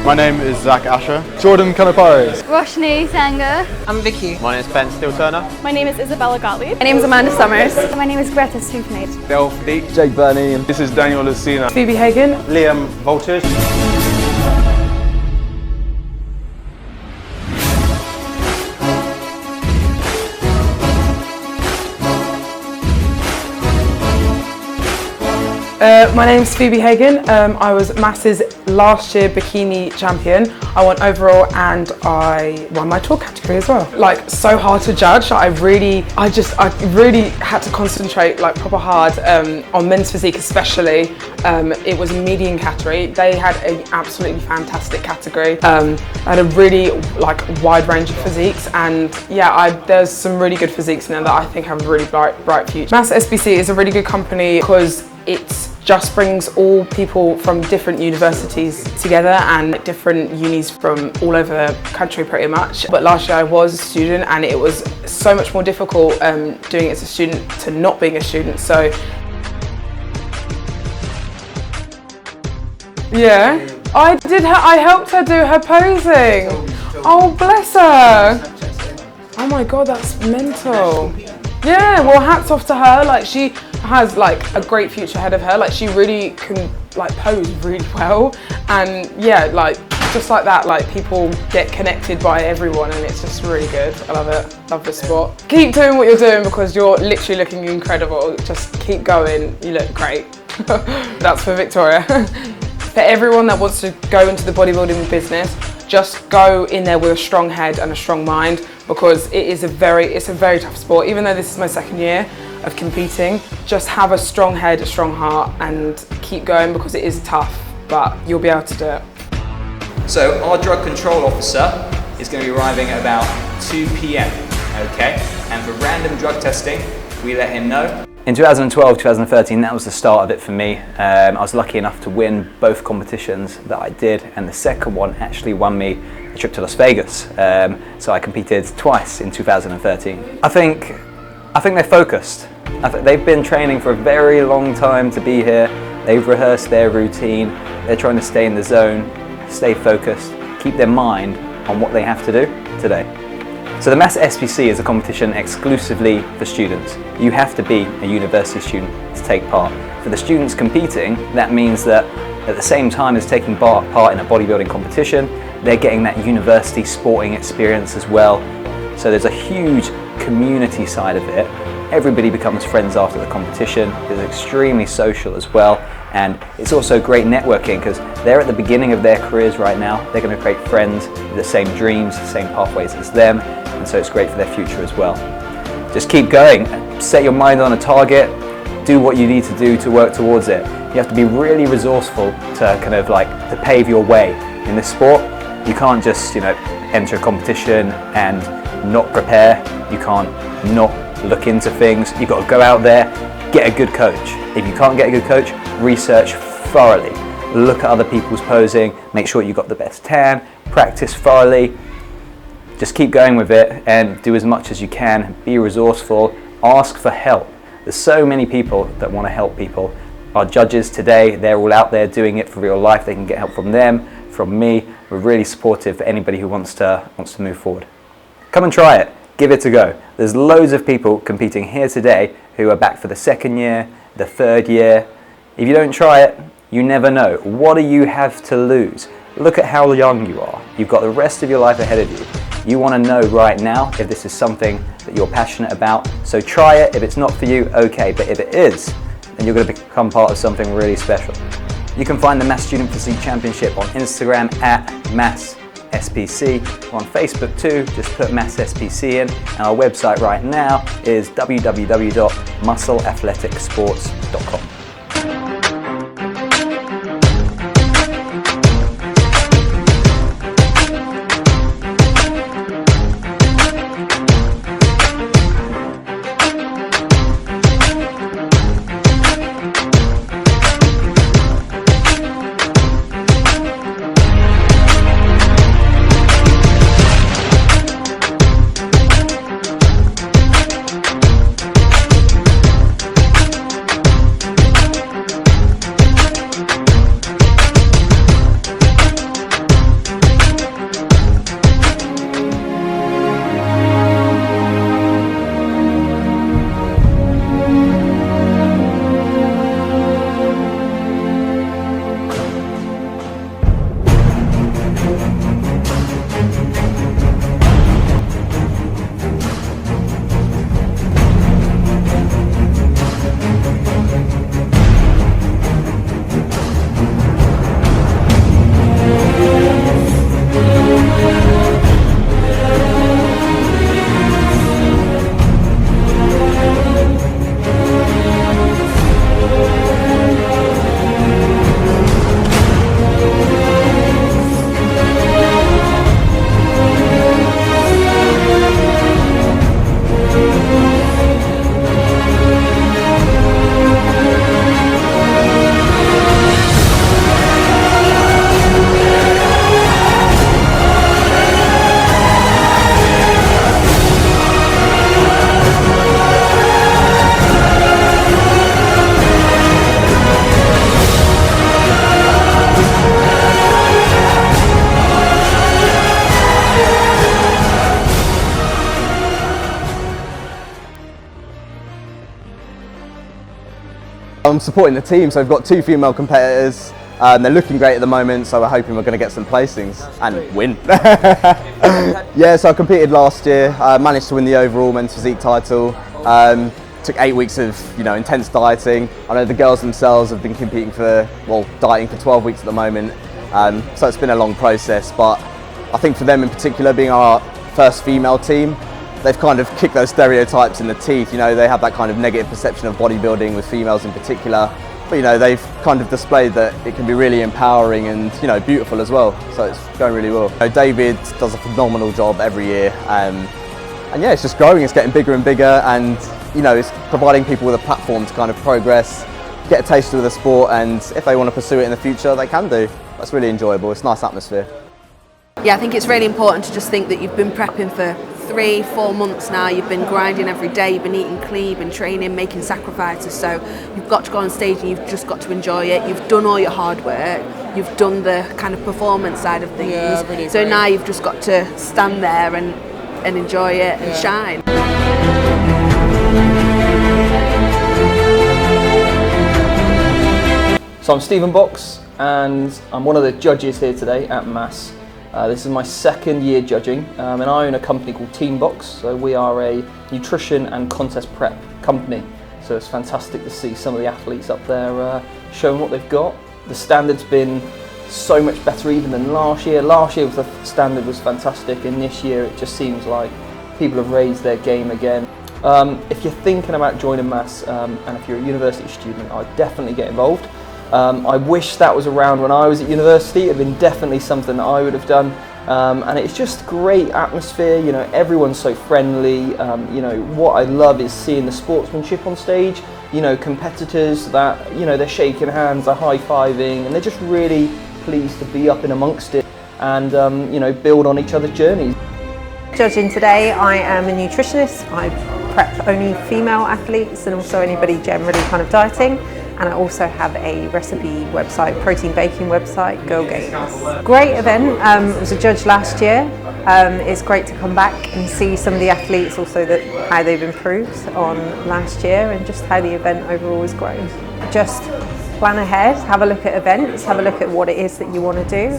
My name is Zach Asher. Jordan Canopares. Roshni Sanga. I'm Vicky. My name is Ben Steele-Turner. My name is Isabella Gottlieb. My name is Amanda Summers. My name is Greta Stupnate. Physique. Jake Burney. This is Daniel Lucina. Phoebe Hagen. Liam Volters. My name's Phoebe Hagen. I was Mass's last year bikini champion. I won overall and I won my tall category as well. Like, so hard to judge. I really had to concentrate like proper hard on men's physique especially. It was a medium category. They had an absolutely fantastic category. I had a really like wide range of physiques, and yeah, there's some really good physiques in there that I think have a really bright future. Mass SPC is a really good company because it just brings all people from different universities together and different unis from all over the country pretty much. But last year I was a student and it was so much more difficult doing it as a student to not being a student. So yeah, I helped her do her posing. Oh bless her. Oh my god, that's mental. Yeah, well hats off to her. Like, she has like a great future ahead of her. Like, she really can like pose really well, and yeah, like just like that, like people get connected by everyone and it's just really good. I love it. Love the sport. Keep doing what you're doing because you're literally looking incredible. Just keep going. You look great. That's for Victoria. For everyone that wants to go into the bodybuilding business, just go in there with a strong head and a strong mind, because it's a very tough sport. Even though this is my second year of competing, just have a strong head, a strong heart, and keep going because it is tough, but you'll be able to do it. So our drug control officer is going to be arriving at about 2 p.m, okay? And for random drug testing, we let him know. In 2012, 2013, that was the start of it for me. I was lucky enough to win both competitions that I did, and the second one actually won me a trip to Las Vegas. So I competed twice in 2013. I think they're focused. They've been training for a very long time to be here. They've rehearsed their routine. They're trying to stay in the zone, stay focused, keep their mind on what they have to do today. So the Mass SPC is a competition exclusively for students. You have to be a university student to take part. For the students competing, that means that at the same time as taking part in a bodybuilding competition, they're getting that university sporting experience as well. So there's a huge community side of it. Everybody becomes friends after the competition. It's extremely social as well. And it's also great networking because they're at the beginning of their careers right now. They're going to create friends with the same dreams, the same pathways as them. And so it's great for their future as well. Just keep going, set your mind on a target, do what you need to do to work towards it. You have to be really resourceful to kind of like to pave your way in this sport. You can't just, enter a competition and not prepare. You can't not look into things. You've got to go out there, get a good coach. If you can't get a good coach, research thoroughly. Look at other people's posing, make sure you've got the best tan, practice thoroughly. Just keep going with it and do as much as you can. Be resourceful, ask for help. There's so many people that want to help people. Our judges today, they're all out there doing it for real life. They can get help from them, from me. We're really supportive for anybody who wants to move forward. Come and try it, give it a go. There's loads of people competing here today who are back for the second year, the third year. If you don't try it, you never know. What do you have to lose? Look at how young you are. You've got the rest of your life ahead of you. You want to know right now if this is something that you're passionate about. So try it. If it's not for you, okay. But if it is, then you're going to become part of something really special. You can find the Mass Student Physique Championship on Instagram at MassSPC, or on Facebook too. Just put Mass SPC in. And our website right now is www.muscleathleticsports.com. I'm supporting the team, so we've got 2 female competitors. They're looking great at the moment, so we're hoping we're going to get some placings and win. Yeah, so I competed last year, managed to win the overall men's physique title. Took 8 weeks of intense dieting. I know the girls themselves have been competing dieting for 12 weeks at the moment. So it's been a long process, but I think for them in particular, being our first female team, they've kind of kicked those stereotypes in the teeth. They have that kind of negative perception of bodybuilding with females in particular. But they've kind of displayed that it can be really empowering and beautiful as well. So it's going really well. David does a phenomenal job every year, and yeah, it's just growing. It's getting bigger and bigger, and it's providing people with a platform to kind of progress, get a taste of the sport, and if they want to pursue it in the future, they can do. That's really enjoyable. It's a nice atmosphere. Yeah, I think it's really important to just think that you've been prepping for 3-4 months now. You've been grinding every day, you've been eating clean, you've been training, making sacrifices, so you've got to go on stage and you've just got to enjoy it. You've done all your hard work, you've done the kind of performance side of things, really so great. now you've just got to stand there and enjoy it and shine. So I'm Stephen Box and I'm one of the judges here today at Mass. This is my 2nd year judging, and I own a company called Team Box. So we are a nutrition and contest prep company. So it's fantastic to see some of the athletes up there showing what they've got. The standard's been so much better even than last year. Last year the standard was fantastic, and this year it just seems like people have raised their game again. If you're thinking about joining Mass, and if you're a university student, I'd definitely get involved. I wish that was around when I was at university. It would have been definitely something that I would have done. And it's just great atmosphere, everyone's so friendly. What I love is seeing the sportsmanship on stage, competitors that, they're shaking hands, they're high-fiving, and they're just really pleased to be up in amongst it and, build on each other's journeys. Judging today, I am a nutritionist. I prep only female athletes and also anybody generally kind of dieting. And I also have a recipe website, protein baking website, Girl Games. Great event. I was a judge last year. It's great to come back and see some of the athletes, also how they've improved on last year and just how the event overall has grown. Just plan ahead, have a look at events, have a look at what it is that you want to do.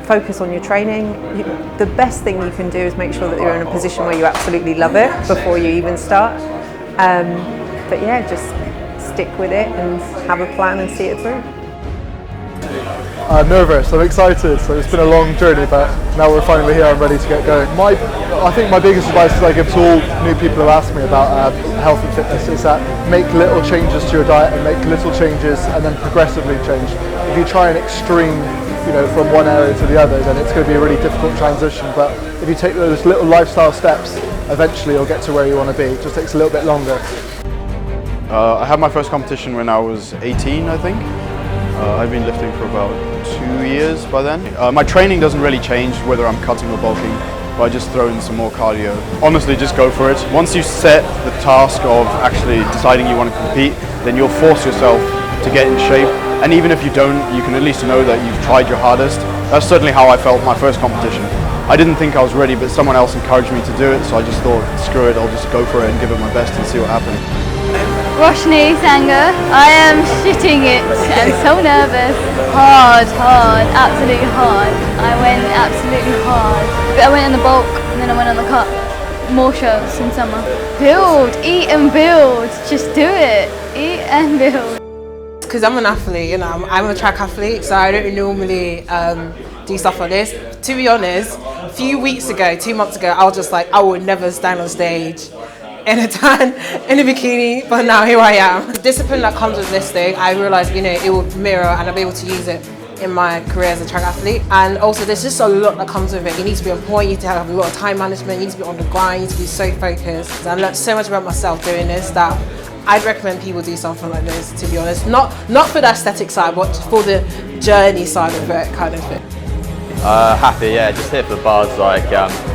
Focus on your training. The best thing you can do is make sure that you're in a position where you absolutely love it before you even start. But yeah, just stick with it and have a plan and see it through. I'm nervous, I'm excited, so it's been a long journey, but now we're finally here, I'm ready to get going. I think my biggest advice that I give to all new people who ask me about health and fitness is that make little changes to your diet and make little changes and then progressively change. If you try an extreme, from one area to the other, then it's going to be a really difficult transition, but if you take those little lifestyle steps, eventually you'll get to where you want to be. It just takes a little bit longer. I had my first competition when I was 18, I think. I've been lifting for about 2 years by then. My training doesn't really change whether I'm cutting or bulking, but I just throw in some more cardio. Honestly, just go for it. Once you set the task of actually deciding you want to compete, then you'll force yourself to get in shape. And even if you don't, you can at least know that you've tried your hardest. That's certainly how I felt my first competition. I didn't think I was ready, but someone else encouraged me to do it, so I just thought, screw it, I'll just go for it and give it my best and see what happens. Roshni Sangha. I am shitting it. I'm so nervous. Hard, absolutely hard. I went absolutely hard. But I went in the bulk and then I went on the cut. More shows in summer. Build, eat and build. Just do it. Eat and build. Because I'm an athlete, I'm a track athlete, so I don't normally do stuff like this. To be honest, a few weeks ago, 2 months ago, I was just like, I would never stand on stage in a tan, in a bikini, but now here I am. The discipline that comes with this thing, I realised, it will mirror and I'll be able to use it in my career as a track athlete. And also there's just a lot that comes with it. You need to be on point, you need to have a lot of time management, you need to be on the grind, you need to be so focused. I learned so much about myself doing this that I'd recommend people do something like this, to be honest. Not for the aesthetic side, but for the journey side of it, kind of thing. Happy, yeah, just here for the bars,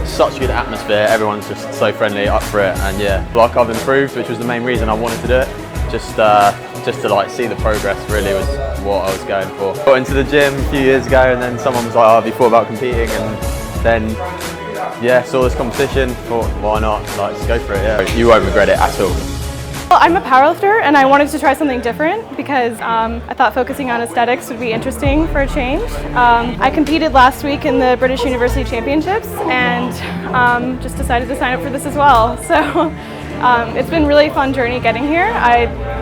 such good atmosphere, everyone's just so friendly, up for it, and yeah, I've improved, which was the main reason I wanted to do it. Just to see the progress really was what I was going for. Got into the gym a few years ago and then someone was like, have you thought about competing? And then, yeah, saw this competition, thought, why not, just go for it, yeah. You won't regret it at all. Well, I'm a powerlifter and I wanted to try something different because I thought focusing on aesthetics would be interesting for a change. I competed last week in the British University Championships and just decided to sign up for this as well. So it's been a really fun journey getting here.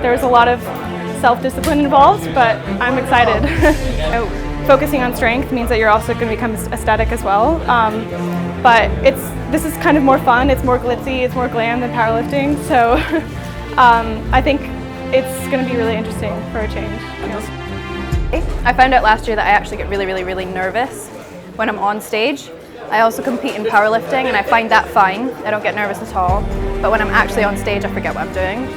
There was a lot of self-discipline involved, but I'm excited. Focusing on strength means that you're also going to become aesthetic as well. But this is kind of more fun, it's more glitzy, it's more glam than powerlifting. So I think it's going to be really interesting for a change. I found out last year that I actually get really nervous when I'm on stage. I also compete in powerlifting and I find that fine. I don't get nervous at all. But when I'm actually on stage, I forget what I'm doing.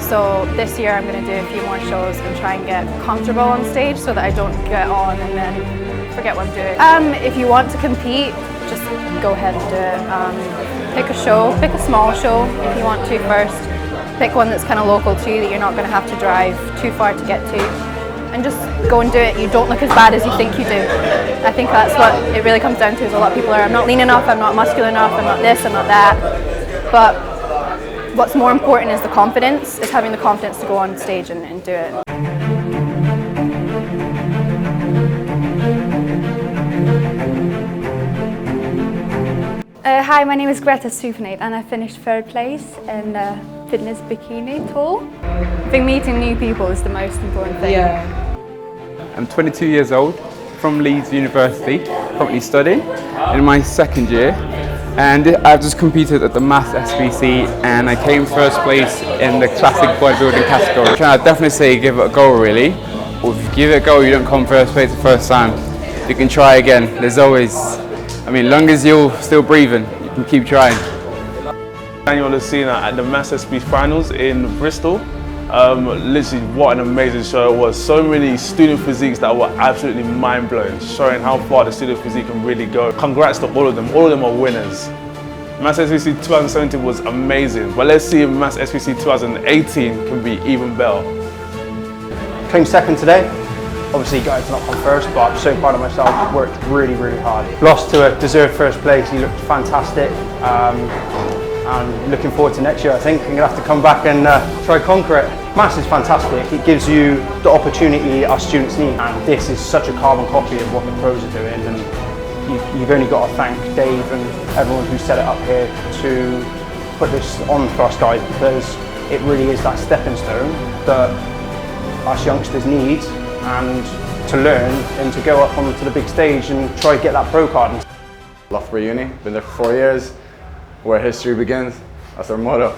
So this year I'm going to do a few more shows and try and get comfortable on stage so that I don't get on and then forget what I'm doing. If you want to compete, just go ahead and do it. Pick a show, pick a small show if you want to first. Pick one that's kind of local to you that you're not going to have to drive too far to get to. And just go and do it. You don't look as bad as you think you do. I think that's what it really comes down to, is a lot of people are, I'm not lean enough, I'm not muscular enough, I'm not this, I'm not that. But what's more important is the confidence, is having the confidence to go on stage and do it. Hi, my name is Greta Sufanate and I finished 3rd place in fitness bikini tall. I think meeting new people is the most important thing. Yeah. I'm 22 years old, from Leeds University, currently studying in my 2nd year. And I've just competed at the Mass SPC and I came 1st place in the classic bodybuilding category. I'd definitely say give it a go really. Or if you give it a go, you don't come 1st place the first time, you can try again. There's always, long as you're still breathing, you can keep trying. Daniel Lucina at the Mass SPC finals in Bristol. Literally what an amazing show it was. So many student physiques that were absolutely mind-blowing, showing how far the student physique can really go. Congrats to all of them are winners. Mass SPC 2017 was amazing, but let's see if Mass SPC 2018 can be even better. Came 2nd today. Obviously got to not come 1st, but I'm so proud of myself. Worked really hard. Lost to a deserved 1st place. He looked fantastic. And looking forward to next year. I think I'm going to have to come back and try conquer it. Mass is fantastic. It gives you the opportunity our students need, and this is such a carbon copy of what the pros are doing, and you've only got to thank Dave and everyone who set it up here to put this on for us guys, because it really is that stepping stone that us youngsters need, and to learn and to go up onto the big stage and try to get that pro card. Loughborough Uni, been there for 4 years. Where history begins, that's our motto.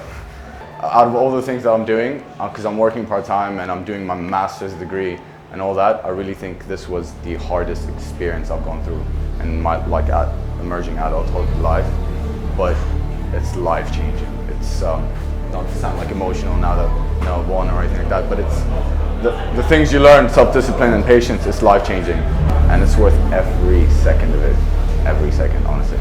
Out of all the things that I'm doing, because I'm working part-time and I'm doing my master's degree and all that, I really think this was the hardest experience I've gone through in my emerging adulthood life. But it's life-changing. It's not to sound like emotional now that I've won or anything like that, but it's the things you learn, self-discipline and patience, is life-changing, and it's worth every second of it. Every second, honestly.